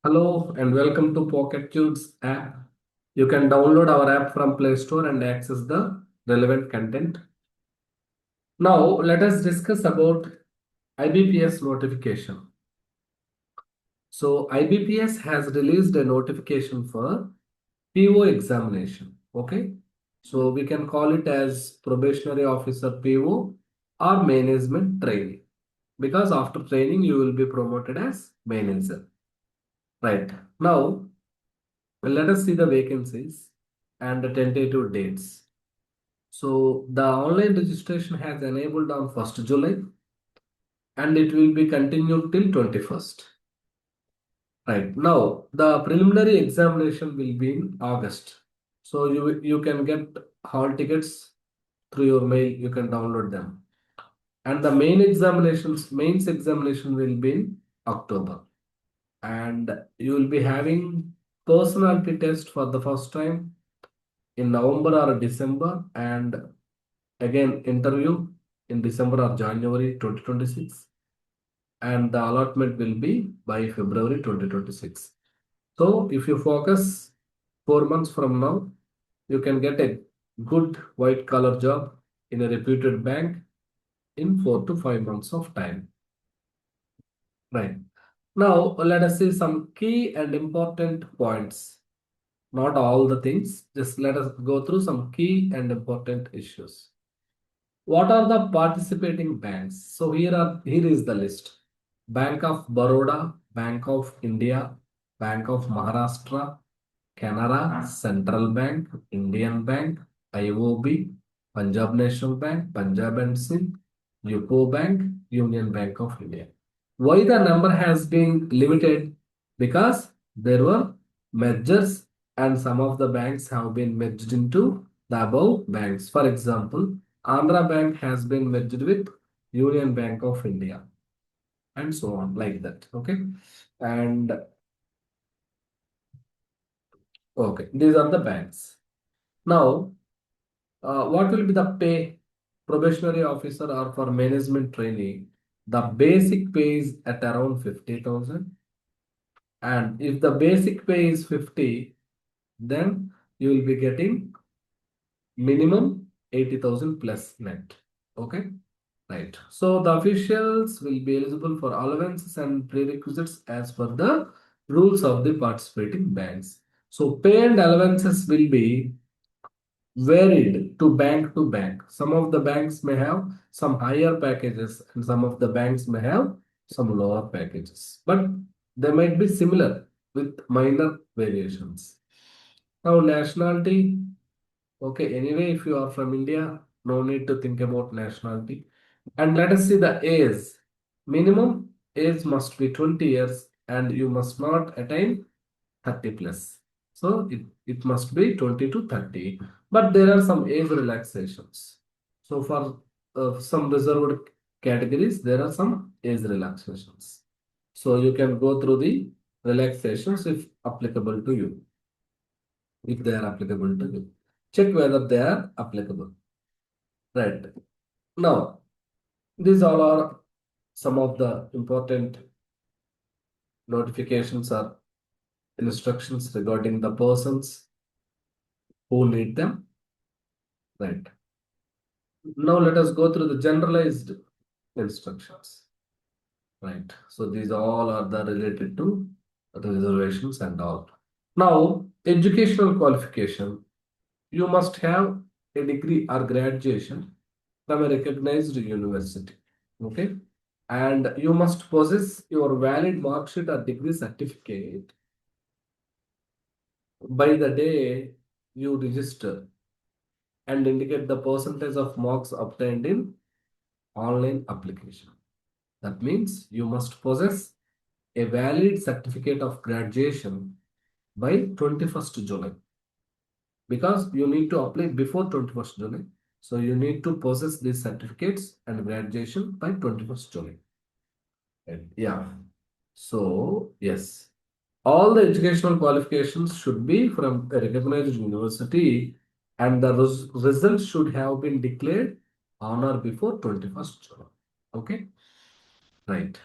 Hello and welcome to Pocket Tutz app. You can download our app from Play Store and access the relevant content. Now let us discuss about IBPS notification. So IBPS has released a notification for PO examination. Okay. So we can call it as probationary officer PO or management trainee because after training you will be promoted as manager. Right. Now let us see the vacancies and the tentative dates. So the online registration has enabled on 1st July and it will be continued till 21st. Right. Now the preliminary examination will be in August. So you can get hall tickets through your mail, you can download them. And the mains examination will be in October. And you will be having personality test for the first time in November or December, and again interview in December or January 2026, and the allotment will be by February 2026. So if you focus 4 months from now, you can get a good white collar job in a reputed bank in 4 to 5 months of time. Right. Now let us see some key and important points. Not all the things, just let us go through some key and important issues. What are the participating banks? So here is the list. Bank of Baroda, Bank of India, Bank of Maharashtra, Canara, Central Bank, Indian Bank, IOB, Punjab National Bank, Punjab and Sindh, UCO Bank, Union Bank of India. Why the number has been limited? Because there were mergers and some of the banks have been merged into the above banks. For example, Andhra Bank has been merged with Union Bank of India and so on like that. Okay. And okay, these are the banks. Now, what will be the pay probationary officer or for management trainee? The basic pay is at around 50,000. And if the basic pay is 50, then you will be getting minimum 80,000 plus net. Okay. Right. So the officials will be eligible for allowances and prerequisites as per the rules of the participating banks. So pay and allowances will be varied to bank. Some of the banks may have some higher packages and some of the banks may have some lower packages. But they might be similar with minor variations. Now nationality. Okay, anyway, if you are from India, no need to think about nationality. And let us see the age. Minimum age must be 20 years and you must not attain 30 plus. So it must be 20 to 30. But there are some age relaxations. So for some reserved categories, there are some age relaxations. So you can go through the relaxations if applicable to you, if they are applicable to you. Check whether they are applicable. Right. Now, these all are some of the important notifications or instructions regarding the persons who need them. Right. Now let us go through the generalized instructions. Right. So these all are the related to reservations and all. Now, educational qualification. You must have a degree or graduation from a recognized university. Okay. And you must possess your valid mark sheet or degree certificate by the day you register and indicate the percentage of marks obtained in online application. That means you must possess a valid certificate of graduation by 21st July because you need to apply before 21st July. So you need to possess these certificates and graduation by 21st July. And yeah. So yes, all the educational qualifications should be from a recognized university and the results should have been declared on or before 21st July. Okay. Right.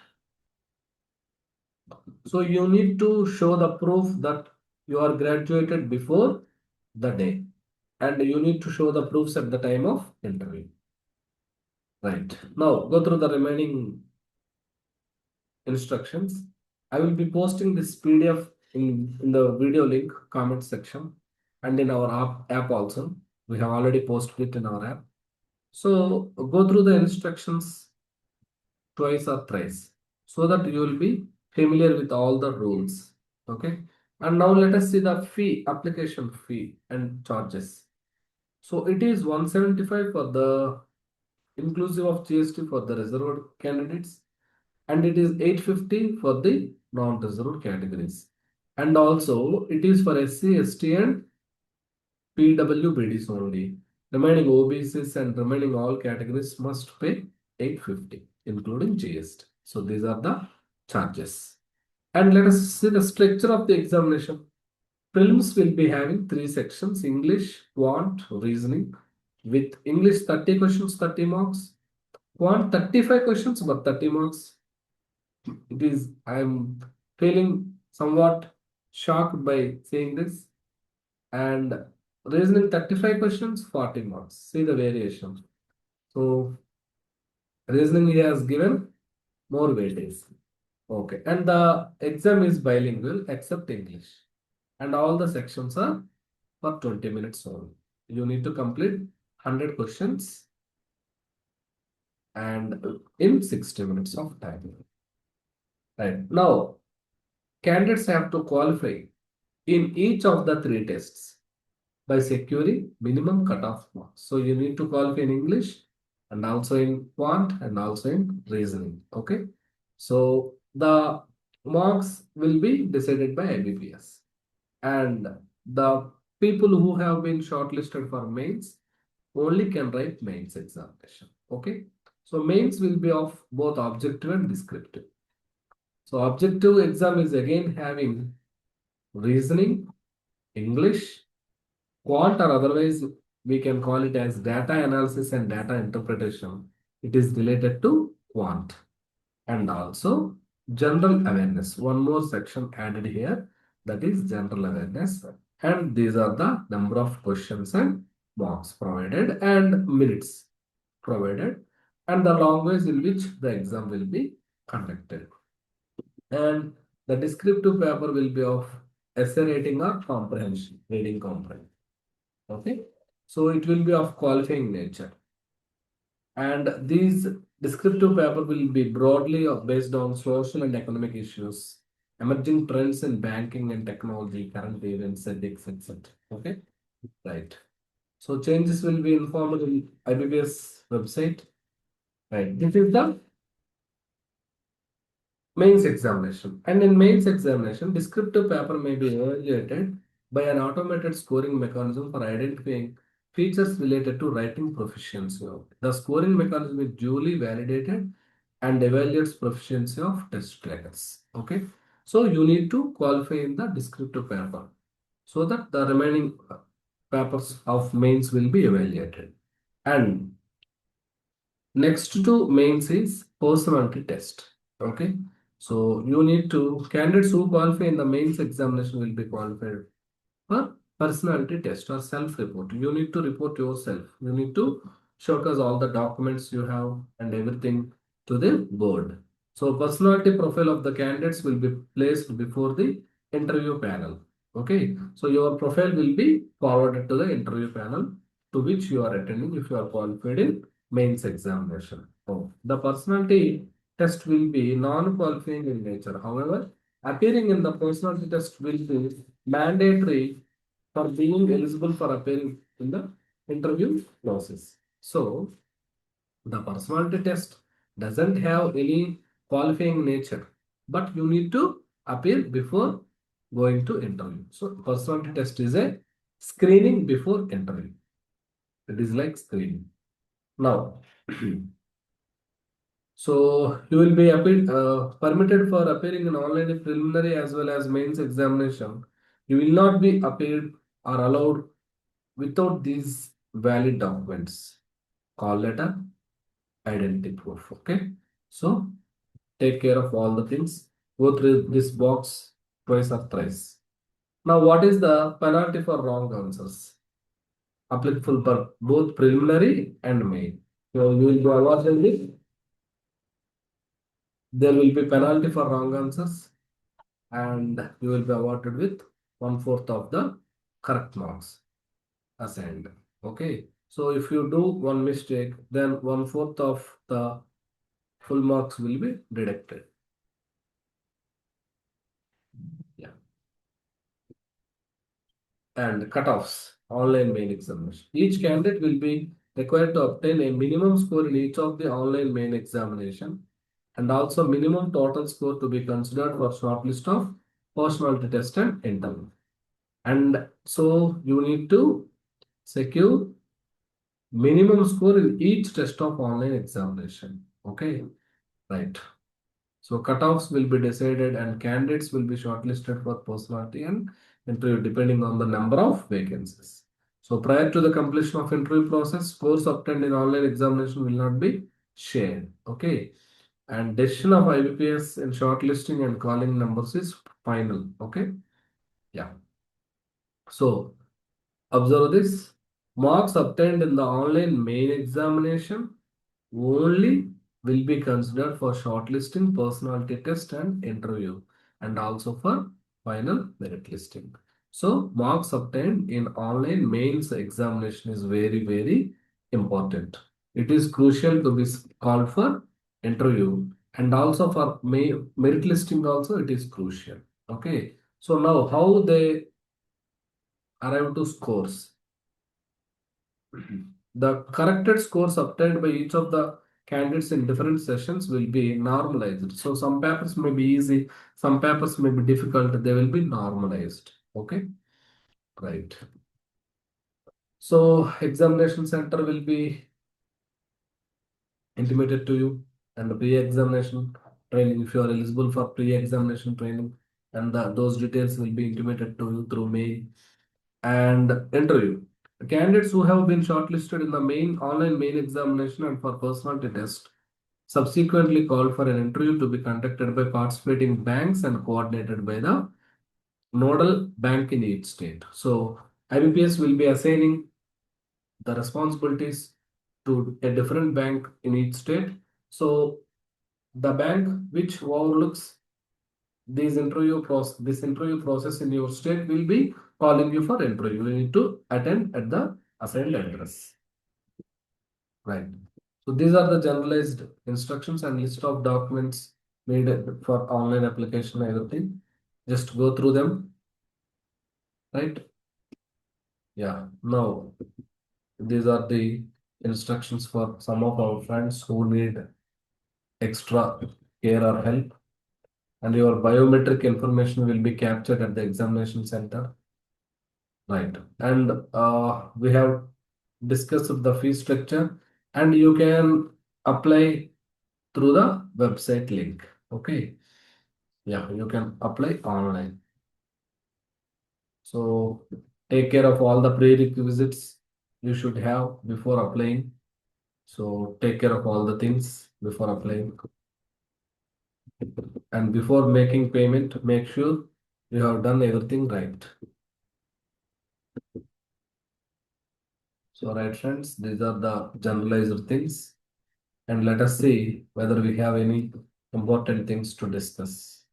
So you need to show the proof that you are graduated before the day, and you need to show the proofs at the time of interview. Right. Now go through the remaining instructions. I will be posting this PDF in the video link comment section and in our app also. We have already posted it in our app. So go through the instructions twice or thrice so that you will be familiar with all the rules. Okay. And now let us see the fee, application fee and charges. So it is 175 for the inclusive of GST for the reserved candidates, and it is 850 for the non-reserved categories. And also it is for SC, ST and PWBDs only. Remaining OBCs and remaining all categories must pay 850 including GST. So these are the charges. And let us see the structure of the examination. Prelims will be having three sections: English, Quant, Reasoning. With English 30 questions, 30 marks. Quant 35 questions but 30 marks. It is, I am feeling somewhat shocked by saying this. And reasoning 35 questions, 40 marks. See the variation. So reasoning he has given more weightage. Okay. And the exam is bilingual except English. And all the sections are for 20 minutes only. You need to complete 100 questions and in 60 minutes of time. Right. Now, candidates have to qualify in each of the three tests by securing minimum cutoff marks. So you need to qualify in English and also in quant and also in reasoning. Okay. So the marks will be decided by IBPS, and the people who have been shortlisted for mains only can write mains examination. Okay. So mains will be of both objective and descriptive. So objective exam is again having reasoning, English, quant, or otherwise we can call it as data analysis and data interpretation. It is related to quant. And also general awareness. One more section added here, that is general awareness. And these are the number of questions and marks provided and minutes provided and the language in which the exam will be conducted. And the descriptive paper will be of essay rating or comprehension, reading comprehension. Okay. So it will be of qualifying nature. And these descriptive paper will be broadly based on social and economic issues, emerging trends in banking and technology, current events, ethics, etc. Okay. Right. So changes will be informed in IBPS website. Right. This is the mains examination. And in mains examination, descriptive paper may be evaluated by an automated scoring mechanism for identifying features related to writing proficiency. The scoring mechanism is duly validated and evaluates proficiency of test takers. Okay. So you need to qualify in the descriptive paper so that the remaining papers of mains will be evaluated. And next to mains is personality test. Okay. So you need to, candidates who qualify in the mains examination will be qualified for personality test or self-report. You need to report yourself. You need to showcase all the documents you have and everything to the board. So personality profile of the candidates will be placed before the interview panel. Okay. So your profile will be forwarded to the interview panel to which you are attending if you are qualified in mains examination. Oh, the personality test will be non-qualifying in nature. However, appearing in the personality test will be mandatory for being eligible for appearing in the interview process. So the personality test doesn't have any qualifying nature, but you need to appear before going to interview. So personality test is a screening before interview. It is like screening. Now, so you will be permitted for appearing in online preliminary as well as mains examination. You will not be appeared or allowed without these valid documents: call letter, identity proof. Okay. So take care of all the things. Go through this box twice or thrice. Now, what is the penalty for wrong answers? Applicable for both preliminary and main. So you will be awarded with, there will be penalty for wrong answers, and you will be awarded with 1/4 of the correct marks assigned. Okay. So if you do one mistake, then 1/4 of the full marks will be deducted. Yeah. And cutoffs, online main examination. Each candidate will be required to obtain a minimum score in each of the online main examination, and also minimum total score to be considered for shortlist of personality test and interview. And so you need to secure minimum score in each test of online examination. Okay, right. So cutoffs will be decided and candidates will be shortlisted for personality and interview depending on the number of vacancies. So prior to the completion of interview process, scores obtained in online examination will not be shared. Okay. And decision of IBPS in shortlisting and calling numbers is final. Okay. Yeah. So observe this. Marks obtained in the online main examination only will be considered for shortlisting, personality test, and interview, and also for final merit listing. So, marks obtained in online mains examination is very, very important. It is crucial to be called for interview, and also for merit listing, also it is crucial. Okay. So, now how they arrive to scores? The corrected scores obtained by each of the candidates in different sessions will be normalized. So some papers may be easy, some papers may be difficult, they will be normalized. Okay, right. So examination center will be intimated to you, and the pre-examination training, if you are eligible for pre-examination training, and those details will be intimated to you through mail. And interview. Candidates who have been shortlisted in the main online main examination and for personality test subsequently called for an interview to be conducted by participating banks and coordinated by the nodal bank in each state. So IBPS will be assigning the responsibilities to a different bank in each state. So the bank which overlooks this interview process in your state will be calling you for interview. You need to attend at the assigned address. Right. So these are the generalized instructions and list of documents needed for online application and everything. Just go through them. Right. Yeah. Now these are the instructions for some of our friends who need extra care or help. And your biometric information will be captured at the examination center. Right. And we have discussed the fee structure, and you can apply through the website link. Okay. Yeah, you can apply online. So take care of all the prerequisites you should have before applying. So take care of all the things before applying. And before making payment, make sure you have done everything right. So right friends, these are the generalized things. And let us see whether we have any important things to discuss.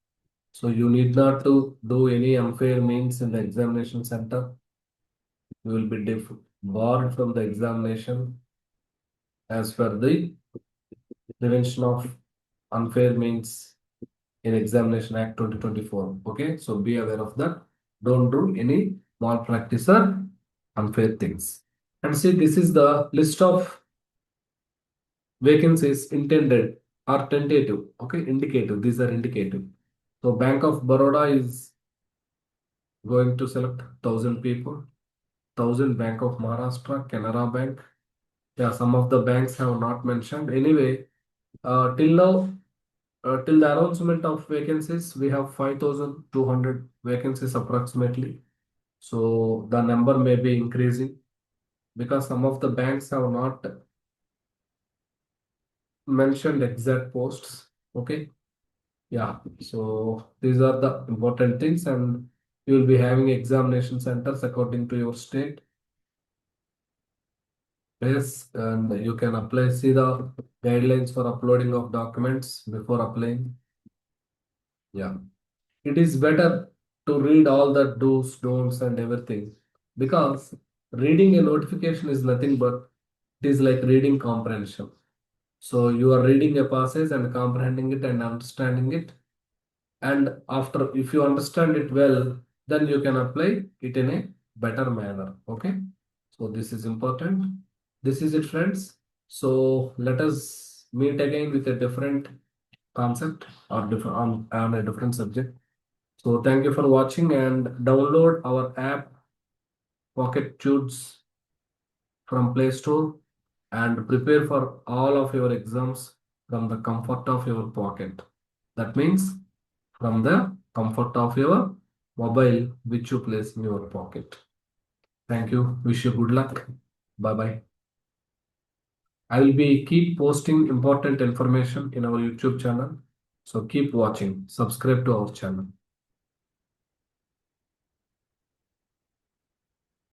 So you need not to do any unfair means in the examination center. You will be barred from the examination as per the Prevention of Unfair Means in Examination Act 2024. Okay, so be aware of that. Don't do any malpractice or unfair things. And see, this is the list of vacancies intended or tentative. Okay, indicative. These are indicative. So Bank of Baroda is going to select 1,000 people. 1,000 Bank of Maharashtra, Canara Bank. Yeah, some of the banks have not mentioned. Anyway, till now, till the announcement of vacancies, we have 5,200 vacancies approximately. So the number may be increasing because some of the banks have not mentioned exact posts. Okay. Yeah, so these are the important things, and you will be having examination centers according to your state. Yes, and you can apply, see the guidelines for uploading of documents before applying. Yeah, it is better to read all the do's, don'ts, and everything, because reading a notification is nothing but it is like reading comprehension. So you are reading a passage and comprehending it and understanding it, and after, if you understand it well, then you can apply it in a better manner. Okay, so this is important. This is it, friends. So let us meet again with a different concept or different on a different subject. So thank you for watching, and download our app Pocket Tutz from Play Store and prepare for all of your exams from the comfort of your pocket. That means from the comfort of your mobile, which you place in your pocket. Thank you. Wish you good luck. Bye bye. I will be keep posting important information in our YouTube channel. So keep watching. Subscribe to our channel.